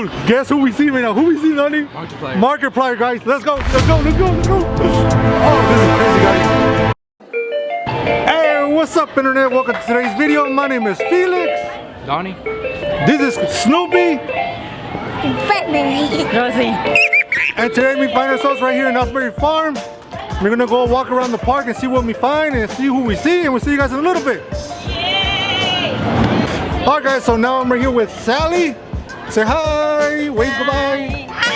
Dude, guess who we see right now? Who we see, Donnie? Markiplier. Markiplier, guys. Let's go. Let's go. Let's go. Let's go. Oh, this is crazy, guys. Hey, what's up, internet? Welcome to today's video. My name is Felix. Donnie. This is Snoopy. Rosie. And today we find ourselves right here in Knott's Farm. We're gonna go walk around the park and see what we find and see who we see, and we'll see you guys in a little bit. Yay! Alright guys, so now I'm right here with Sally. Say hi, wave goodbye. Hi.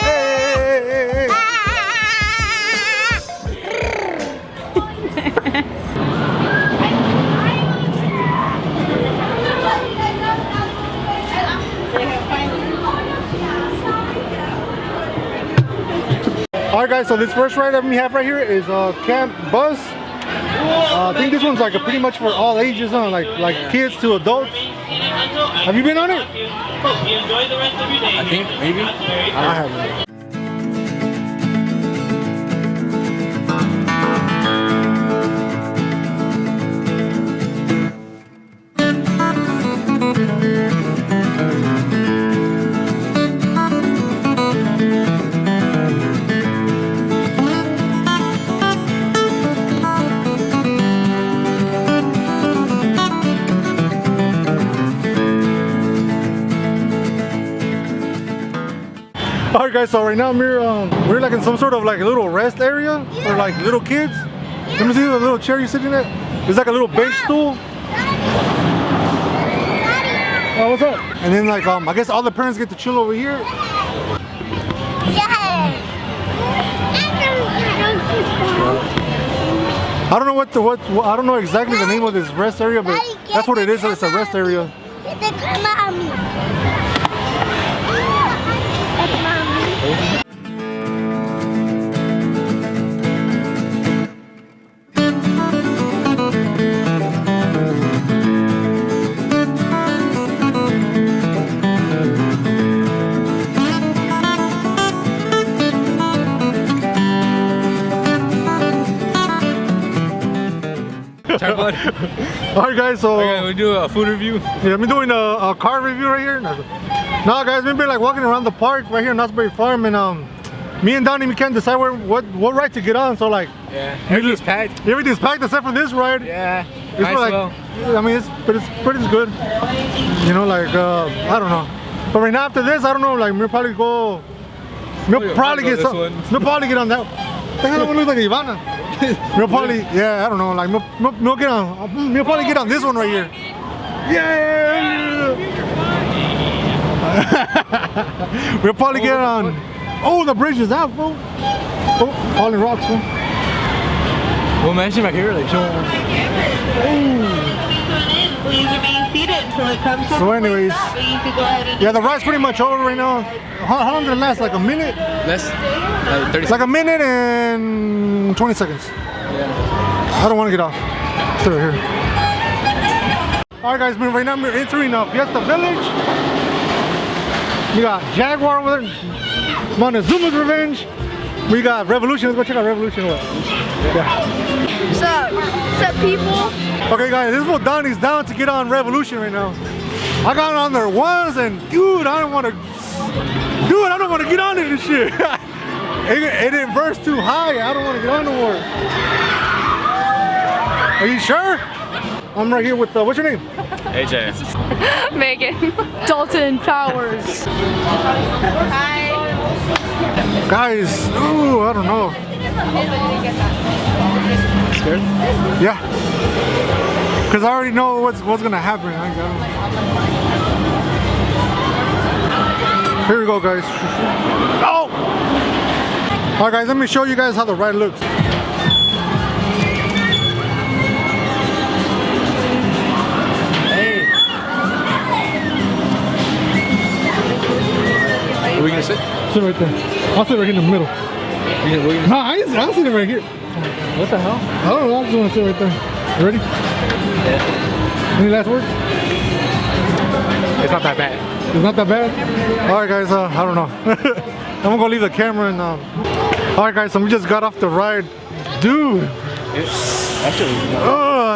Hey. Alright guys, so this first ride that we have right here is Cant bus. I think this one's like pretty much for all ages, huh? Like kids to adults. Have you been on it? I think, maybe. I haven't. Alright guys, so right now we're like in some sort of like a little rest area for like little kids. Let me see the little chair you're sitting at. There's like a little bench stool. Oh, what's up? And then like I guess all the parents get to chill over here. I don't know what I don't know exactly the name of this rest area, but that's what it is. It's a rest area. Alright guys, so we do a food review. Yeah, I'm doing a car review right here. Now guys, we've been like walking around the park right here in Knott's Farm, and me and Donnie, we can't decide what ride to get on. So like, yeah, everything's packed. Everything's packed except for this ride. Yeah, it's like, well. I mean, it's pretty good. You know, like I don't know. But right now after this, I don't know. Like we'll probably go. We'll probably get some. We'll probably get on that. The hell looks like Ivana. We'll probably, yeah, I don't know. Like we'll get on. We'll probably get on this one right here. Yeah. We'll probably get on. Oh, the bridge is out, bro. Oh, falling rocks, bro. We'll mention back here, like show. So anyways, yeah, the ride's pretty much over right now. How long did it last? Like a minute? Less, like 30 seconds. Like a minute and 20 seconds. Yeah. I don't want to get off. Stay right here. Alright guys, right now we're entering Fiesta Village. We got Jaguar over there. Montezuma's Revenge. We got Revolution. Let's go check out Revolution. Yeah. What's up? What's up, people? Okay guys, this is what Donnie's down to get on Revolution right now. I got on there once and dude, I don't want to get on it and shit. It inverts too high. I don't want to get on no more. Are you sure? I'm right here with, what's your name? AJ. Megan. Dalton Powers. Hi. Guys, ooh, I don't know. Scared? Yeah. Because I already know what's going to happen. Here we go, guys. Oh! Alright guys, let me show you guys how the ride looks. Hey. Are we gonna sit? Sit right there. I'll sit right here in the middle. Nah, I'll sit right here. What the hell? I don't know, I just want to sit right there. You ready? Yeah. Any last words? It's not that bad. It's not that bad? Alright guys, I don't know. I'm gonna go leave the camera and alright guys, so we just got off the ride. Dude! Actually,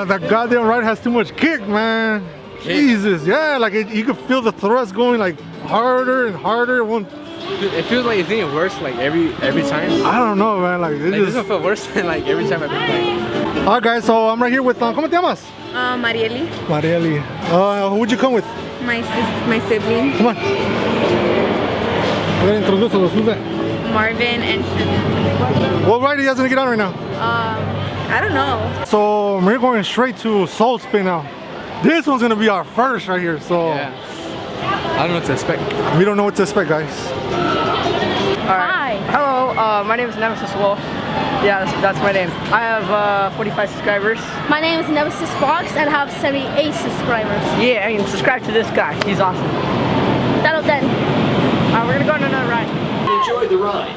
that goddamn ride has too much kick, man. Jesus, yeah, like you could feel the thrust going like harder and harder. Dude, it feels like it's getting worse like every time. I don't know, man. Like, It doesn't feel worse than like every time I've been playing. Alright, guys, so I'm right here with ¿Cómo te llamas? Marieli, Marieli. Who'd you come with? my sibling, Come on. We're gonna introduce us. Who's that? Marvin, and What ride are you guys gonna get on right now? I don't know. So we're going straight to Soul Spin now. This one's gonna be our first right here. So Yeah. I don't know what to expect. we don't know what to expect, guys. Hi. Hello, my name is Nemesis Wolf. Yeah, that's my name. I have 45 subscribers. My name is Nemesis Fox and I have 78 subscribers. Yeah, and subscribe to this guy. He's awesome. That'll then. Alright, we're gonna go on another ride. Enjoy the ride.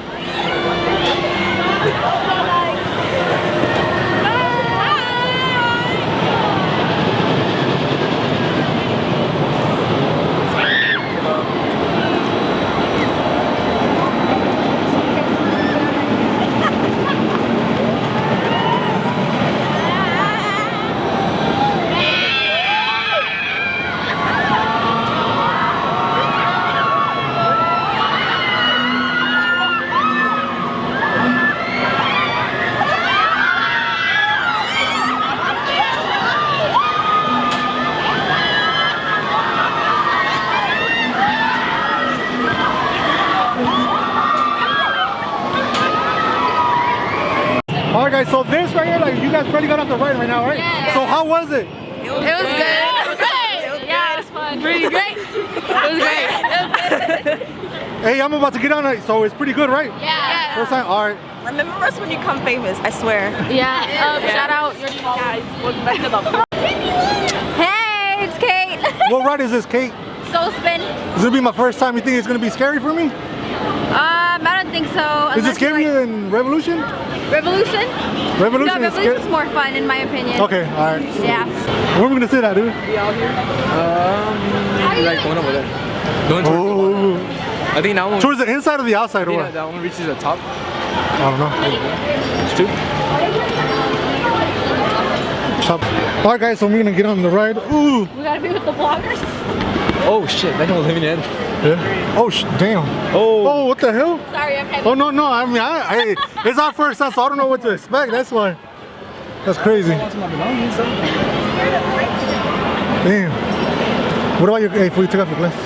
Alright, guys. So this right here, like you guys probably got off the ride right now, right? Yeah. So how was it? It was good. Yeah, it was fun. Pretty great. It was great. Hey, I'm about to get on it, so it's pretty good, right? Yeah. First time. All right. Remember us when you come famous, I swear. Yeah. Shout out your guys. Welcome back to the Hey, it's Kate. What ride is this, Kate? Soul Spin. This will be my first time. You think it's gonna be scary for me? I don't think so. Is it scarier than Revolution? Revolution? Revolution No, is scary. Revolution's more fun in my opinion. Okay, all right. Yeah. Where are we gonna sit at, dude? Like one over there. Going towards, Oh, I think that one. towards the inside or the outside, I or think what? that one reaches the top. I don't know. It's two. Top. All right, guys. So we're gonna get on the ride. Ooh. We gotta be with the vloggers. Oh shit! That one was living in. Yeah. Oh, damn. Oh. Oh, what the hell? Sorry, I'm heavy. Oh no, no. I mean, it's our first time, so I don't know what to expect. That's why. That's crazy. Damn. What about your? Hey, before you take off your glasses,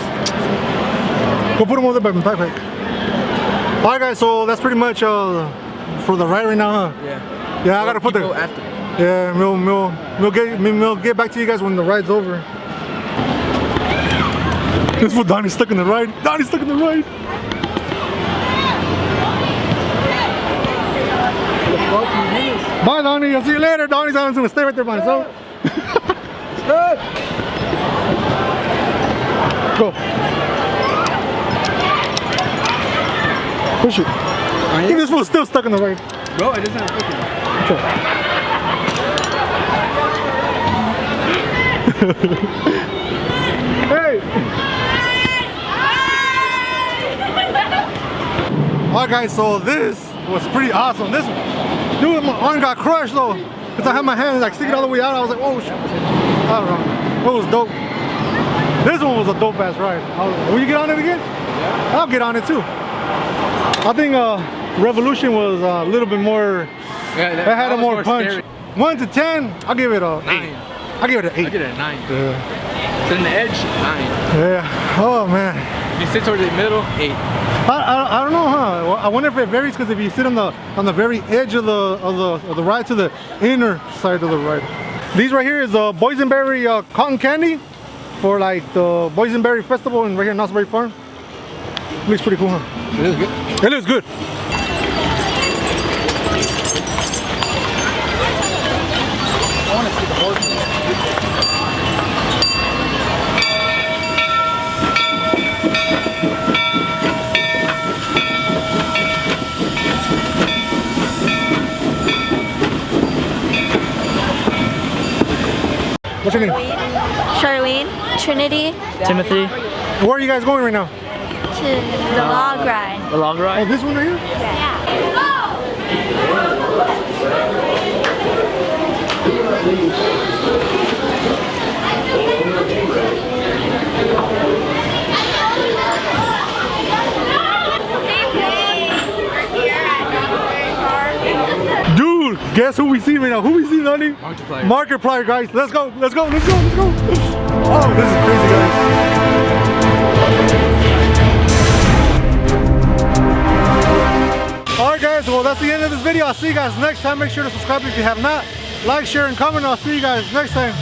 go put them over there by my backpack. All right, guys. So that's pretty much for the ride right now, huh? Yeah. Yeah, I gotta put People the. after. Yeah, we'll get back to you guys when the ride's over. This fool Donnie's stuck in the ride. Donnie's stuck in the ride. Bye, Donnie. I'll see you later. Donnie's gonna stay right there by himself. Go. Push it. I think this fool's still stuck in the ride. Bro, it doesn't have Hey! Alright guys, so this was pretty awesome. This dude, my arm got crushed though. Cause I had my hands like sticking all the way out. I was like, oh shit. I don't know. It was dope. This one was a dope ass ride. Will you get on it again? Yeah. I'll get on it too. I think Revolution was a little bit more. Yeah, It had a more punch. Scary. 1 to 10, I'll give it a 9. I'll give it an 8. I get it a 9. Yeah. Then the edge, 9. Yeah. Oh man. If you sit towards the middle, 8. I don't know, huh? I wonder if it varies because if you sit on the very edge of the ride to the inner side of the ride. These right here is boysenberry cotton candy for like the boysenberry festival and right here in Knott's Berry Farm. Looks pretty cool, huh? It is good. It looks good. I want to see the horse. What's your name? Charlene. Trinity. Timothy. Where are you guys going right now? To the log ride. The log Oh, ride. this one right here? Yeah. Guess who we see right now? Who we see, Donnie? Markiplier. Markiplier, guys. Let's go. Let's go. Let's go. Let's go. Oh, this is crazy, guys. All right, guys. Well, that's the end of this video. I'll see you guys next time. Make sure to subscribe if you have not. Like, share, and comment. I'll see you guys next time.